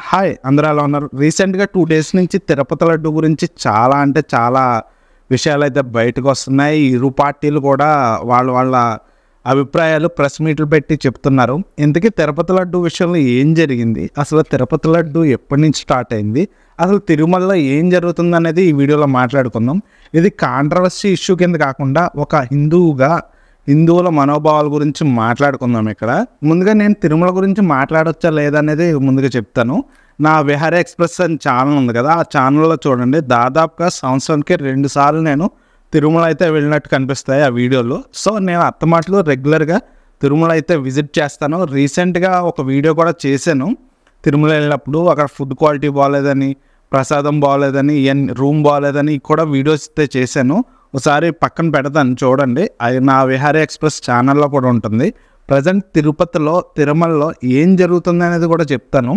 Hi అందరూ ఎలా ఉన్నారు? రీసెంట్గా 2 days నుంచి తిరుపతి లడ్డు గురించి చాలా అంటే చాలా విషయాలు అయితే బయటకు వస్తున్నాయి. ఇరు పార్టీలు కూడా వాళ్ళ అభిప్రాయాలు ప్రెస్ మీట్లు పెట్టి చెప్తున్నారు. ఇంతకీ తిరుపతి లడ్డు విషయంలో ఏం జరిగింది, అసలు తిరుపతి లడ్డు ఎప్పటి నుంచి స్టార్ట్ అయింది, అసలు తిరుమలలో ఏం జరుగుతుంది అనేది ఈ వీడియోలో మాట్లాడుకుందాం. ఇది కాంట్రవర్సీ ఇష్యూ కింద కాకుండా ఒక హిందువుల మనోభావాల గురించి మాట్లాడుకుందాం. ఇక్కడ ముందుగా నేను తిరుమల గురించి మాట్లాడొచ్చా లేదనేది ముందుగా చెప్తాను. నా విహారీ ఎక్స్ప్రెస్ అని ఛానల్ ఉంది కదా, ఆ ఛానల్లో చూడండి, దాదాపుగా సంవత్సరానికి 2 సార్లు నేను తిరుమల అయితే వెళ్ళినట్టు కనిపిస్తాయి ఆ వీడియోలో. సో నేను అత్తమాటలు రెగ్యులర్గా తిరుమల అయితే విజిట్ చేస్తాను. రీసెంట్గా ఒక వీడియో కూడా చేశాను. తిరుమల వెళ్ళినప్పుడు అక్కడ ఫుడ్ క్వాలిటీ బాగోలేదని, ప్రసాదం బాగోలేదని, రూమ్ బాగోలేదని కూడా వీడియోస్ అయితే చేశాను. ఒకసారి పక్కన పెడతాను చూడండి, అది నా విహారీ ఎక్స్ప్రెస్ ఛానల్లో కూడా ఉంటుంది. ప్రజెంట్ తిరుమలలో ఏం జరుగుతుంది అనేది కూడా చెప్తాను.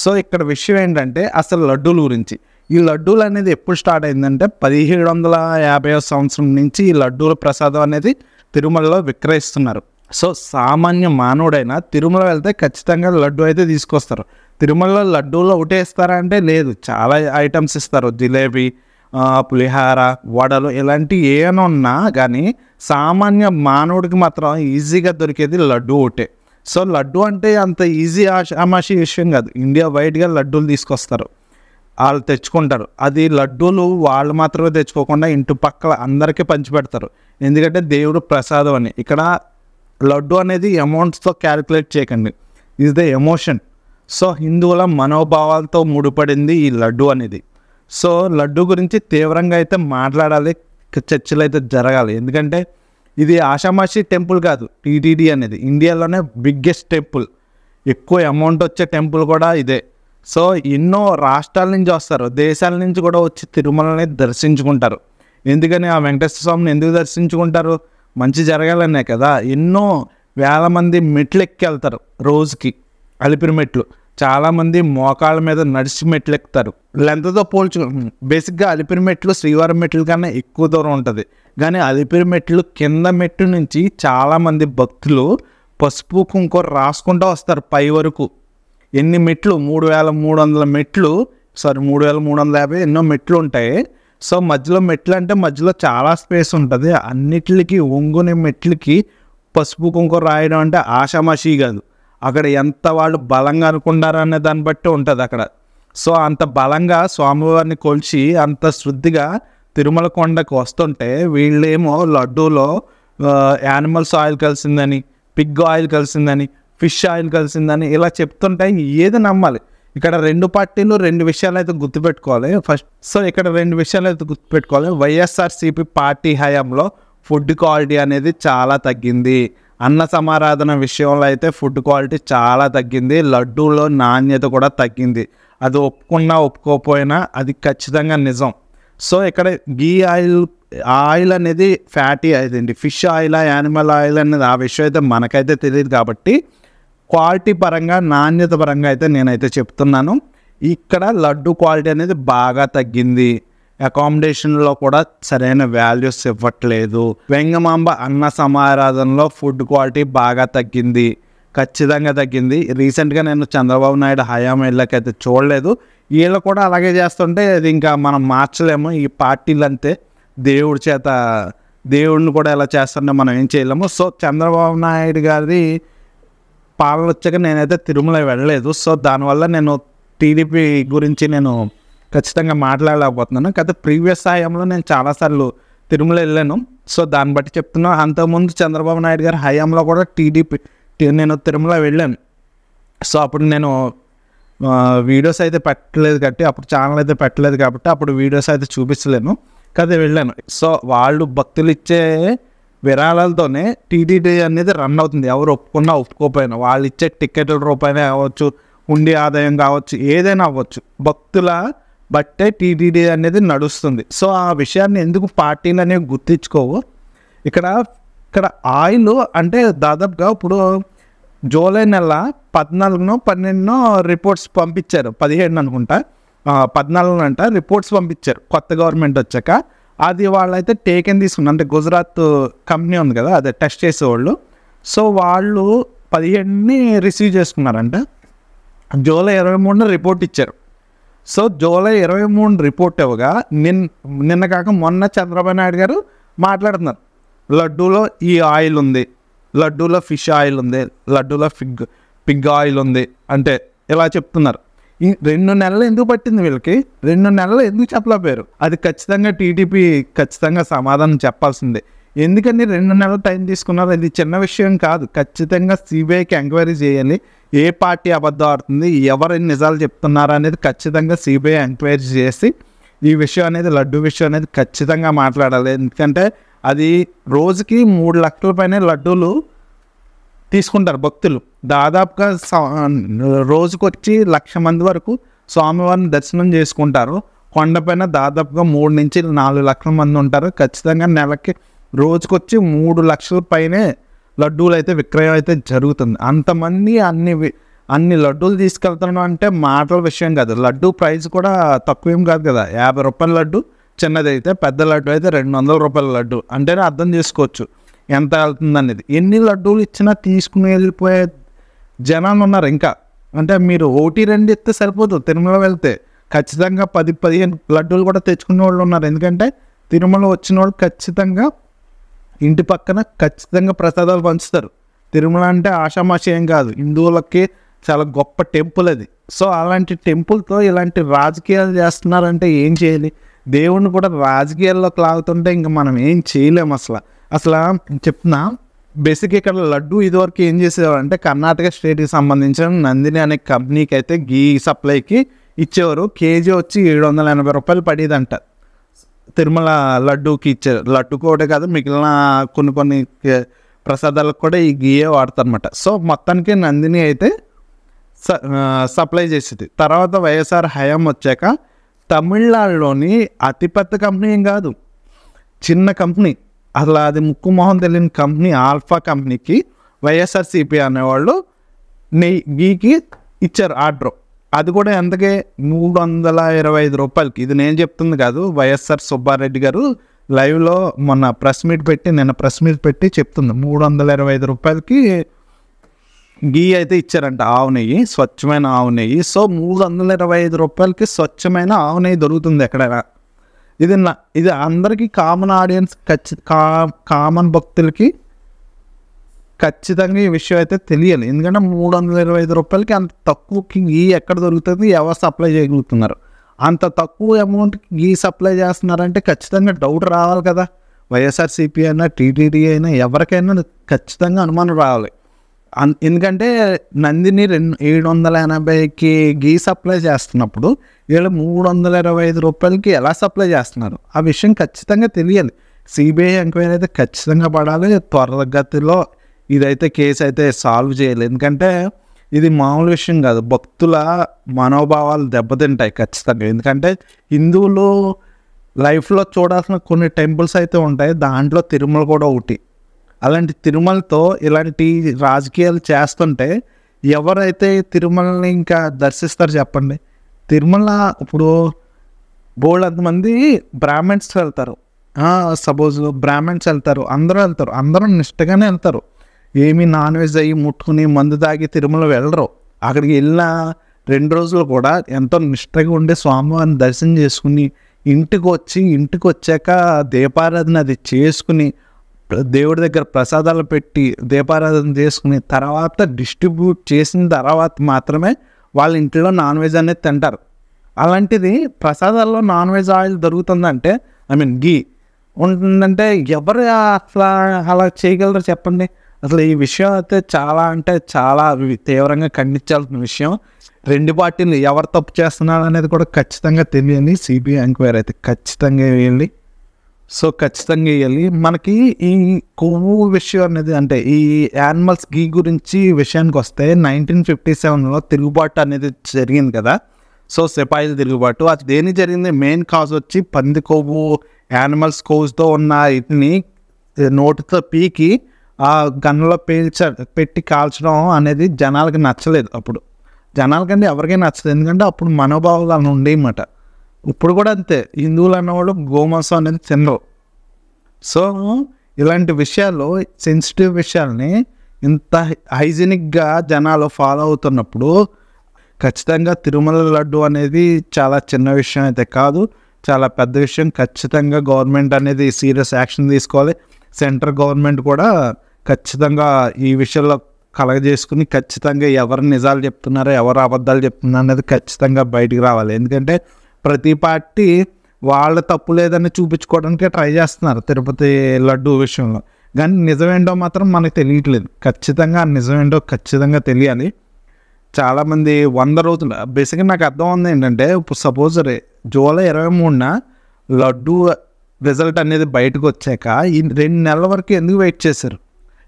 సో ఇక్కడ విషయం ఏంటంటే అసలు లడ్డూల గురించి. ఈ లడ్డూలు అనేది ఎప్పుడు స్టార్ట్ అయిందంటే 1750వ సంవత్సరం నుంచి ఈ లడ్డూల ప్రసాదం అనేది తిరుమలలో విక్రయిస్తున్నారు. సో సామాన్య మానవుడైనా తిరుమల వెళ్తే ఖచ్చితంగా లడ్డు అయితే తీసుకొస్తారు. తిరుమలలో లడ్డూలు ఒకటే ఇస్తారా అంటే లేదు, చాలా ఐటమ్స్ ఇస్తారు. జిలేబీ, పులిహార, వడలు, ఇలాంటి ఏమైనా ఉన్నా కానీ సామాన్య మానవుడికి మాత్రం ఈజీగా దొరికేది లడ్డు ఒకటే. సో లడ్డు అంటే అంత ఈజీ ఆమాషి విషయం కాదు. ఇండియా వైడ్గా లడ్డూలు తీసుకొస్తారు, వాళ్ళు తెచ్చుకుంటారు. అది లడ్డూలు వాళ్ళు మాత్రమే తెచ్చుకోకుండా ఇంటి పక్కల అందరికీ పంచిపెడతారు. ఎందుకంటే దేవుడు ప్రసాదం అని. ఇక్కడ లడ్డు అనేది అమౌంట్స్తో క్యాలిక్యులేట్ చేయకండి, ఈజ్ ద ఎమోషన్. సో హిందువుల మనోభావాలతో ముడిపడింది ఈ లడ్డు అనేది. సో లడ్డు గురించి తీవ్రంగా అయితే మాట్లాడాలి, చర్చలు అయితే జరగాలి. ఎందుకంటే ఇది ఆషామాషి టెంపుల్ కాదు. టీటీడీ అనేది ఇండియాలోనే బిగ్గెస్ట్ టెంపుల్, ఎక్కువ అమౌంట్ వచ్చే టెంపుల్ కూడా ఇదే. సో ఎన్నో రాష్ట్రాల నుంచి వస్తారు, దేశాల నుంచి కూడా వచ్చి తిరుమలని దర్శించుకుంటారు. ఎందుకని ఆ వెంకటేశ్వర స్వామిని ఎందుకు దర్శించుకుంటారు? మంచి జరగాలనే కదా. ఎన్నో వేల మంది మెట్లు ఎక్కి వెళ్తారు రోజుకి, అలిపిరి మెట్లు. చాలామంది మోకాళ్ళ మీద నడిచి మెట్లు ఎక్కుతారు. లెంత్తో బేసిక్గా అలిపిరి మెట్లు శ్రీవారం మెట్ల కన్నా ఎక్కువ దూరం ఉంటుంది. కానీ అలిపిరి మెట్లు కింద మెట్టు నుంచి చాలామంది భక్తులు పసుపు కుంకుమ రాసుకుంటూ వస్తారు పై వరకు. ఎన్ని మెట్లు? 3300 మెట్లు, 3350 ఎన్నో మెట్లు ఉంటాయి. సో మధ్యలో మెట్లు అంటే మధ్యలో చాలా స్పేస్ ఉంటుంది. అన్నిటికి ఒంగుని మెట్లకి పసుపు కుంకుమ రాయడం అంటే ఆషామాషి కాదు. అక్కడ ఎంత వాళ్ళు బలంగా అనుకున్నారు అనే దాన్ని బట్టి ఉంటుంది అక్కడ. సో అంత బలంగా స్వామివారిని కొలిచి అంత శుద్ధిగా తిరుమల కొండకు వస్తుంటే వీళ్ళేమో లడ్డూలో యానిమల్స్ ఆయిల్ కలిసిందని, పిగ్ ఆయిల్ కలిసిందని, ఫిష్ ఆయిల్ కలిసిందని ఇలా చెప్తుంటే ఏది నమ్మాలి? ఇక్కడ 2 పార్టీలు 2 విషయాలు అయితే గుర్తుపెట్టుకోవాలి ఫస్ట్. సో ఇక్కడ 2 విషయాలు అయితే గుర్తుపెట్టుకోవాలి. వైఎస్ఆర్సీపీ పార్టీ హయాంలో ఫుడ్ క్వాలిటీ అనేది చాలా తగ్గింది. అన్న సమారాధన విషయంలో అయితే ఫుడ్ క్వాలిటీ చాలా తగ్గింది. లడ్డూలో నాణ్యత కూడా తగ్గింది. అది ఒప్పుకున్నా ఒప్పుకోకపోయినా అది ఖచ్చితంగా నిజం. సో ఇక్కడ గీ ఆయిల్ అనేది ఫ్యాటీ అయింది. ఫిష్ ఆయిల్, యానిమల్ ఆయిల్ అనేది ఆ విషయం అయితే మనకైతే తెలియదు. కాబట్టి క్వాలిటీ పరంగా, నాణ్యత పరంగా అయితే నేనైతే చెప్తున్నాను. ఇక్కడ లడ్డు క్వాలిటీ అనేది బాగా తగ్గింది. అకామిడేషన్లో కూడా సరైన వాల్యూస్ ఇవ్వట్లేదు. వెంగమాంబ అన్న సమారాధనలో ఫుడ్ క్వాలిటీ బాగా తగ్గింది, ఖచ్చితంగా తగ్గింది. రీసెంట్గా నేను చంద్రబాబు నాయుడు హయాం వెళ్ళకైతే చూడలేదు. వీళ్ళు కూడా అలాగే చేస్తుంటే అది ఇంకా మనం మార్చలేము. ఈ పార్టీలు అంతే, దేవుడిని కూడా ఎలా చేస్తుంటే మనం ఏం చేయలేము. సో చంద్రబాబు నాయుడు గారి పాలన వచ్చాక నేనైతే తిరుమల వెళ్ళలేదు. సో దానివల్ల నేను టీడీపీ గురించి నేను ఖచ్చితంగా మాట్లాడలేకపోతున్నాను. కాకపోతే ప్రీవియస్ హయాంలో నేను చాలాసార్లు తిరుమల వెళ్ళాను. సో దాన్ని బట్టి చెప్తున్నాను. అంతకుముందు చంద్రబాబు నాయుడు గారి హయాంలో కూడా నేను తిరుమల వెళ్ళాను. సో అప్పుడు నేను వీడియోస్ అయితే పెట్టలేదు కాబట్టి, అప్పుడు ఛానల్ అయితే పెట్టలేదు కాబట్టి అప్పుడు వీడియోస్ అయితే చూపించలేను కదా, వెళ్ళాను. సో వాళ్ళు భక్తులు ఇచ్చే విరాళాలతోనే టీటీడీ అనేది రన్ అవుతుంది. ఎవరు ఒప్పుకున్నా ఒప్పుకోపోయినా వాళ్ళు ఇచ్చే టికెట్ల రూపాయనే అవ్వచ్చు, ఉండి ఆదాయం కావచ్చు, ఏదైనా అవ్వచ్చు, భక్తుల బట్టే టీటీడీ అనేది నడుస్తుంది. సో ఆ విషయాన్ని ఎందుకు పార్టీలు అనేవి గుర్తించుకోవు? ఇక్కడ ఆయిల్ అంటే దాదాపుగా ఇప్పుడు జూలై నెల 14నో 12నో రిపోర్ట్స్ పంపించారు, 17 అనుకుంటా, 14 అంట రిపోర్ట్స్ పంపించారు కొత్త గవర్నమెంట్ వచ్చాక. అది వాళ్ళైతే టేకెన్ తీసుకున్నారు. అంటే గుజరాత్ కంపెనీ ఉంది కదా, అదే టెస్ట్ చేసేవాళ్ళు. సో వాళ్ళు 17ని రిసీవ్ చేసుకున్నారంట. జూలై 23న రిపోర్ట్ ఇచ్చారు. సో జూలై 23 రిపోర్ట్ ఇవ్వగా నిన్న కాక మొన్న చంద్రబాబు నాయుడు గారు మాట్లాడుతున్నారు, లడ్డూలో ఈ ఆయిల్ ఉంది, లడ్డూలో ఫిష్ ఆయిల్ ఉంది, లడ్డూలో పిగ్ ఆయిల్ ఉంది అంటే ఇలా చెప్తున్నారు. ఈ 2 నెలలు ఎందుకు పట్టింది వీళ్ళకి? 2 నెలలు ఎందుకు చెప్పలేకపోయారు? అది ఖచ్చితంగా టీడీపీ ఖచ్చితంగా సమాధానం చెప్పాల్సిందే. ఎందుకని 2 నెలలు టైం తీసుకున్నారు? అది చిన్న విషయం కాదు. ఖచ్చితంగా సిబిఐకి ఎంక్వైరీ చేయాలి. ఏ పార్టీ అబద్ధం ఆడుతుంది, ఎవరు నిజాలు చెప్తున్నారు అనేది ఖచ్చితంగా సిబిఐ ఎంక్వైరీ చేసి ఈ విషయం అనేది, లడ్డు విషయం అనేది ఖచ్చితంగా మాట్లాడాలి. ఎందుకంటే అది రోజుకి 3 లక్షల పైన లడ్డూలు తీసుకుంటారు భక్తులు. దాదాపుగా రోజుకొచ్చి 1,00,000 మంది వరకు స్వామివారిని దర్శనం చేసుకుంటారు. కొండపైన దాదాపుగా 3 నుంచి 4 లక్షల మంది ఉంటారు. ఖచ్చితంగా నెలకి రోజుకొచ్చి 3 లక్షల పైనే లడ్డూలు అయితే విక్రయం అయితే జరుగుతుంది. అంతమంది అన్ని లడ్డూలు తీసుకెళ్తాను అంటే మాటల విషయం కాదు. లడ్డూ ప్రైస్ కూడా తక్కువేం కాదు కదా. 50 రూపాయల లడ్డు చిన్నది అయితే, పెద్ద లడ్డు అయితే 200 రూపాయల లడ్డు అంటేనే అర్థం చేసుకోవచ్చు ఎంత వెళ్తుంది అనేది. ఎన్ని లడ్డూలు ఇచ్చినా తీసుకుని వెళ్ళిపోయే జనాలు ఉన్నారు ఇంకా. అంటే మీరు 1-2 ఇస్తే సరిపోదు. తిరుమల వెళ్తే ఖచ్చితంగా 10-15 లడ్డూలు కూడా తెచ్చుకునే వాళ్ళు ఉన్నారు. ఎందుకంటే తిరుమల వచ్చిన వాళ్ళు ఖచ్చితంగా ఇంటి పక్కన ఖచ్చితంగా ప్రసాదాలు పంచుతారు. తిరుమల అంటే ఆషామాషి ఏం కాదు, హిందువులకి చాలా గొప్ప టెంపుల్ అది. సో అలాంటి టెంపుల్తో ఇలాంటి రాజకీయాలు చేస్తున్నారంటే ఏం చేయాలి? దేవుణ్ణి కూడా రాజకీయాల్లోకి లాగుతుంటే ఇంకా మనం ఏం చేయలేము. అసలు చెప్తున్నా, బేసిక్ ఇక్కడ లడ్డు ఇదివరకు ఏం చేసేవారంటే కర్ణాటక స్టేట్కి సంబంధించిన నందిని అనే కంపెనీకి అయితే గీ సప్లైకి ఇచ్చేవారు. కేజీ వచ్చి 780 రూపాయలు పడేదంట. తిరుమల లడ్డూకి ఇచ్చారు. లడ్డు కూడా కాదు, మిగిలిన కొన్ని ప్రసాదాలకు కూడా ఈ గీయే వాడతారనమాట. సో మొత్తానికి నందిని అయితే సప్లై చేసేది. తర్వాత వైఎస్ఆర్ హయాం వచ్చాక తమిళనాడులోని అతిపెద్ద కంపెనీ ఏం కాదు, చిన్న కంపెనీ, అసలు అది ముక్కు మొహం తెలియని కంపెనీ ఆల్ఫా కంపెనీకి వైఎస్ఆర్సీపీ అనేవాళ్ళు గీకి ఇచ్చారు ఆర్డర్. అది కూడా ఎంతకే 325 రూపాయలకి. ఇది నేను చెప్తుంది కాదు, వైఎస్ఆర్ సుబ్బారెడ్డి గారు లైవ్లో మొన్న నిన్న ప్రెస్ మీట్ పెట్టి చెప్తుంది. 325 రూపాయలకి గీ అయితే ఇచ్చారంట, ఆవు నెయ్యి, స్వచ్ఛమైన ఆవు నెయ్యి. సో 325 రూపాయలకి స్వచ్ఛమైన ఆవు నెయ్యి దొరుకుతుంది ఎక్కడైనా. ఇది అందరికీ కామన్ ఆడియన్స్, కామన్ భక్తులకి ఖచ్చితంగా ఈ విషయం అయితే తెలియాలి. ఎందుకంటే 325 రూపాయలకి అంత తక్కువకి గీ ఎక్కడ దొరుకుతుంది, ఎవరు సప్లై చేయగలుగుతున్నారు? అంత తక్కువ అమౌంట్కి గీ సప్లై చేస్తున్నారంటే ఖచ్చితంగా డౌట్ రావాలి కదా. వైఎస్ఆర్సీపీ అయినా టీటీడీ అయినా ఎవరికైనా ఖచ్చితంగా అనుమానం రావాలి. ఎందుకంటే నందిని 780కి గీ సప్లై చేస్తున్నప్పుడు వీళ్ళు 325 రూపాయలకి ఎలా సప్లై చేస్తున్నారు? ఆ విషయం ఖచ్చితంగా తెలియాలి. సిబిఐ ఎంక్వైరీ అయితే ఖచ్చితంగా పడాలి. త్వరగతిలో ఇదైతే కేసు అయితే సాల్వ్ చేయాలి. ఎందుకంటే ఇది మామూలు విషయం కాదు. భక్తుల మనోభావాలు దెబ్బతింటాయి ఖచ్చితంగా. ఎందుకంటే హిందువులు లైఫ్లో చూడాల్సిన కొన్ని టెంపుల్స్ అయితే ఉంటాయి, దాంట్లో తిరుమల కూడా ఒకటి. అలాంటి తిరుమలతో ఇలాంటి రాజకీయాలు చేస్తుంటే ఎవరైతే తిరుమలని ఇంకా దర్శిస్తారు చెప్పండి? తిరుమల ఇప్పుడు బోల్డ్ అంతమంది బ్రాహ్మణ్స్ వెళ్తారు, సపోజ్ బ్రాహ్మణ్స్ వెళ్తారు, అందరూ నిష్టగానే వెళ్తారు. ఏమి నాన్ వెజ్ అయ్యి ముట్టుకుని మందు తాగి తిరుమల వెళ్ళరు. అక్కడికి వెళ్ళిన 2 రోజులు కూడా ఎంతో నిష్టగా ఉండి స్వామివారిని దర్శనం చేసుకుని ఇంటికి వచ్చాక దీపారాధన అది చేసుకుని దేవుడి దగ్గర ప్రసాదాలు పెట్టి దీపారాధన చేసుకుని తర్వాత డిస్ట్రిబ్యూట్ చేసిన తర్వాత మాత్రమే వాళ్ళ ఇంట్లో నాన్ వెజ్ అనేది తింటారు. అలాంటిది ప్రసాదాల్లో నాన్ వెజ్ ఆయిల్ దొరుకుతుందంటే, గీ ఉంటుందంటే ఎవరు అలా చేయగలరు చెప్పండి? అసలు ఈ విషయం అయితే చాలా తీవ్రంగా ఖండించాల్సిన విషయం. 2 పార్టీలు ఎవరు తప్పు చేస్తున్నారు అనేది కూడా ఖచ్చితంగా తెలియాలి. సిబిఐ ఎంక్వైరీ అయితే ఖచ్చితంగా వేయాలి. సో ఖచ్చితంగా వేయాలి. మనకి ఈ కొవ్వు విషయం అనేది, అంటే ఈ యానిమల్స్ గీ గురించి విషయానికి వస్తే 1957లో తిరుగుబాటు అనేది జరిగింది కదా. సో సిపాయిల తిరుగుబాటు, అది దేని జరిగింది? మెయిన్ కాజ్ వచ్చి పంది కొవ్వు, యానిమల్స్ కొవ్వుతో ఉన్న వీటిని నోటితో పీకి ఆ గన్నులో పెట్టి కాల్చడం అనేది జనాలకి నచ్చలేదు. అప్పుడు జనాలకంటే ఎవరికైనా నచ్చలేదు, ఎందుకంటే అప్పుడు మనోభావాలు అలా ఉండేయన్నమాట. ఇప్పుడు కూడా అంతే, హిందువులు అన్నవాళ్ళు గోమాంసం అనేది తినరు. సో ఇలాంటి విషయాల్లో, సెన్సిటివ్ విషయాల్ని ఇంత హైజీనిక్గా జనాలు ఫాలో అవుతున్నప్పుడు ఖచ్చితంగా తిరుమల లడ్డు అనేది చాలా చిన్న విషయం అయితే కాదు, చాలా పెద్ద విషయం. ఖచ్చితంగా గవర్నమెంట్ అనేది సీరియస్ యాక్షన్ తీసుకోవాలి. సెంట్రల్ గవర్నమెంట్ కూడా ఖచ్చితంగా ఈ విషయంలో కలగజేసుకుని ఖచ్చితంగా ఎవరు నిజాలు చెప్తున్నారో ఎవరు అబద్ధాలు చెప్తున్నారు అనేది ఖచ్చితంగా బయటికి రావాలి. ఎందుకంటే ప్రతి పార్టీ వాళ్ళ తప్పు లేదని చూపించుకోవడానికి ట్రై చేస్తున్నారు తిరుపతి లడ్డు విషయంలో, కానీ నిజమేంటో మాత్రం మనకు తెలియట్లేదు. ఖచ్చితంగా నిజమేంటో ఖచ్చితంగా తెలియాలి. చాలామంది 100 రోజులు బేసిక్గా నాకు అర్థం ఉంది ఏంటంటే, ఇప్పుడు సపోజ్ జూలై 23న లడ్డు రిజల్ట్ అనేది బయటకు వచ్చాక ఈ 2 నెలల వరకు ఎందుకు వెయిట్ చేశారు?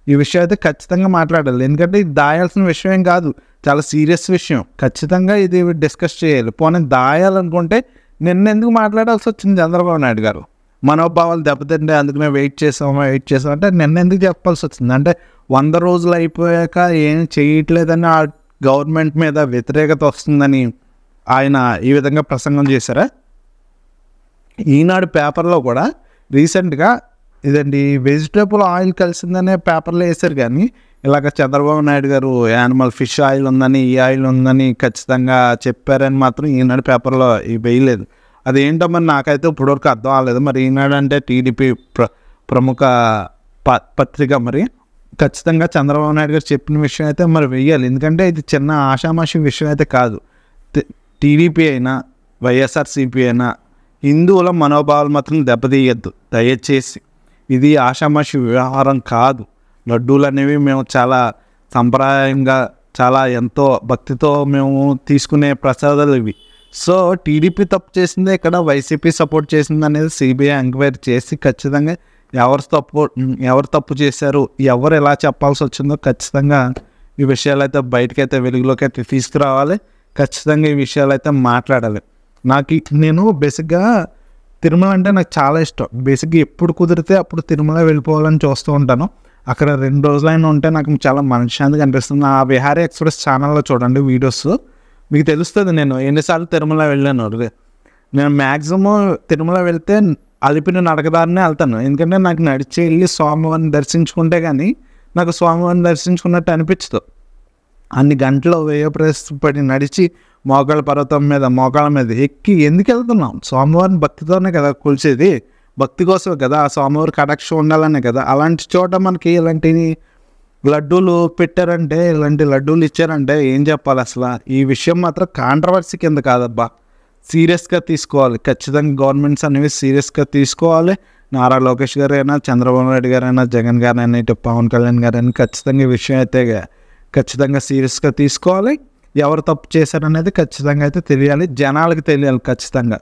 ఈ విషయం అయితే ఖచ్చితంగా మాట్లాడాలి. ఎందుకంటే ఇది దాయాల్సిన విషయం ఏం కాదు, చాలా సీరియస్ విషయం. ఖచ్చితంగా ఇది డిస్కస్ చేయాలి. పోనీ దాయాలనుకుంటే నిన్న ఎందుకు మాట్లాడాల్సి వచ్చింది చంద్రబాబు నాయుడు గారు? మనోభావాలు దెబ్బతింటే అందుకనే వెయిట్ చేసాం అంటే నిన్న ఎందుకు చెప్పాల్సి వచ్చింది? అంటే 100 రోజులు అయిపోయాక ఏం చేయట్లేదని ఆ గవర్నమెంట్ మీద వ్యతిరేకత వస్తుందని ఆయన ఈ విధంగా ప్రసంగం చేశారా? ఈనాడు పేపర్లో కూడా రీసెంట్గా ఇదండి వెజిటేబుల్ ఆయిల్ కలిసిందనే పేపర్లో వేశారు, కానీ ఇలాగ చంద్రబాబు నాయుడు గారు యానిమల్ ఫిష్ ఆయిల్ ఉందని ఈ ఆయిల్ ఉందని ఖచ్చితంగా చెప్పారని మాత్రం ఈనాడు పేపర్లో వేయలేదు. అదేంటో మరి నాకైతే ఇప్పటివరకు అర్థం అవ్వలేదు. మరి ఈనాడు అంటే టీడీపీ ప్రముఖ పత్రిక, మరి ఖచ్చితంగా చంద్రబాబు నాయుడు గారు చెప్పిన విషయం అయితే మరి వెయ్యాలి. ఎందుకంటే ఇది చిన్న ఆషామాషి విషయం అయితే కాదు. టీడీపీ అయినా వైఎస్ఆర్సీపీ అయినా హిందువుల మనోభావాలు మాత్రం దెబ్బతీయద్దు దయచేసి. ఇది ఆషామాషి వ్యవహారం కాదు. లడ్డూలు అనేవి మేము చాలా సంప్రదాయంగా చాలా ఎంతో భక్తితో మేము తీసుకునే ప్రసాదాలు ఇవి. సో టీడీపీ తప్పు చేసిందే ఇక్కడ, వైసీపీ సపోర్ట్ చేసింది అనేది సిబిఐ ఎంక్వైరీ చేసి ఖచ్చితంగా ఎవరు తప్పు చేశారు, ఎవరు ఎలా చెప్పాల్సి వచ్చిందో ఖచ్చితంగా ఈ విషయాలు అయితే బయటకైతే వెలుగులోకి అయితే తీసుకురావాలి. ఖచ్చితంగా ఈ విషయాలు అయితే మాట్లాడాలి. నేను బేసిక్గా తిరుమల అంటే నాకు చాలా ఇష్టం. బేసిక్గా ఎప్పుడు కుదిరితే అప్పుడు తిరుమల వెళ్ళిపోవాలని చూస్తూ ఉంటాను. అక్కడ 2 రోజులైనా ఉంటే నాకు చాలా మనశ్శాంతిగా అనిపిస్తుంది. ఆ విహారీ ఎక్స్ప్రెస్ ఛానల్లో చూడండి వీడియోస్, మీకు తెలుస్తుంది నేను ఎన్నిసార్లు తిరుమల వెళ్ళాను. నేను మ్యాక్సిమం తిరుమల వెళ్తే అలిపిన నడకదారినే వెళ్తాను. ఎందుకంటే నాకు నడిచి వెళ్ళి స్వామివారిని దర్శించుకుంటే కానీ నాకు స్వామివారిని దర్శించుకున్నట్టు అనిపించదు. అన్ని గంటలు ప్రయాసపడి నడిచి మోకాళ్ళ పర్వతం మీద మోకాళ్ళ మీద ఎక్కి ఎందుకు వెళ్తున్నాం? స్వామివారిని భక్తితోనే కదా కొలిచేది, భక్తి కోసమే కదా, ఆ స్వామివారి కటాక్షం ఉండాలనే కదా. అలాంటి చోట మనకి ఇలాంటి లడ్డూలు పెట్టారంటే, ఇలాంటి లడ్డూలు ఇచ్చారంటే ఏం చెప్పాలి అసలు? ఈ విషయం మాత్రం కాంట్రవర్సీ కింద కాదబ్బా, సీరియస్గా తీసుకోవాలి. ఖచ్చితంగా గవర్నమెంట్స్ అనేవి సీరియస్గా తీసుకోవాలి. నారా లోకేష్ గారు అయినా, చంద్రబాబు నాయుడు గారైనా, జగన్ గారైనా, ఇటు పవన్ కళ్యాణ్ గారైనా ఖచ్చితంగా ఈ విషయం అయితే ఖచ్చితంగా సీరియస్గా తీసుకోవాలి. ఎవరు తప్పు చేశారనేది ఖచ్చితంగా అయితే తెలియాలి, జనాలకు తెలియాలి ఖచ్చితంగా.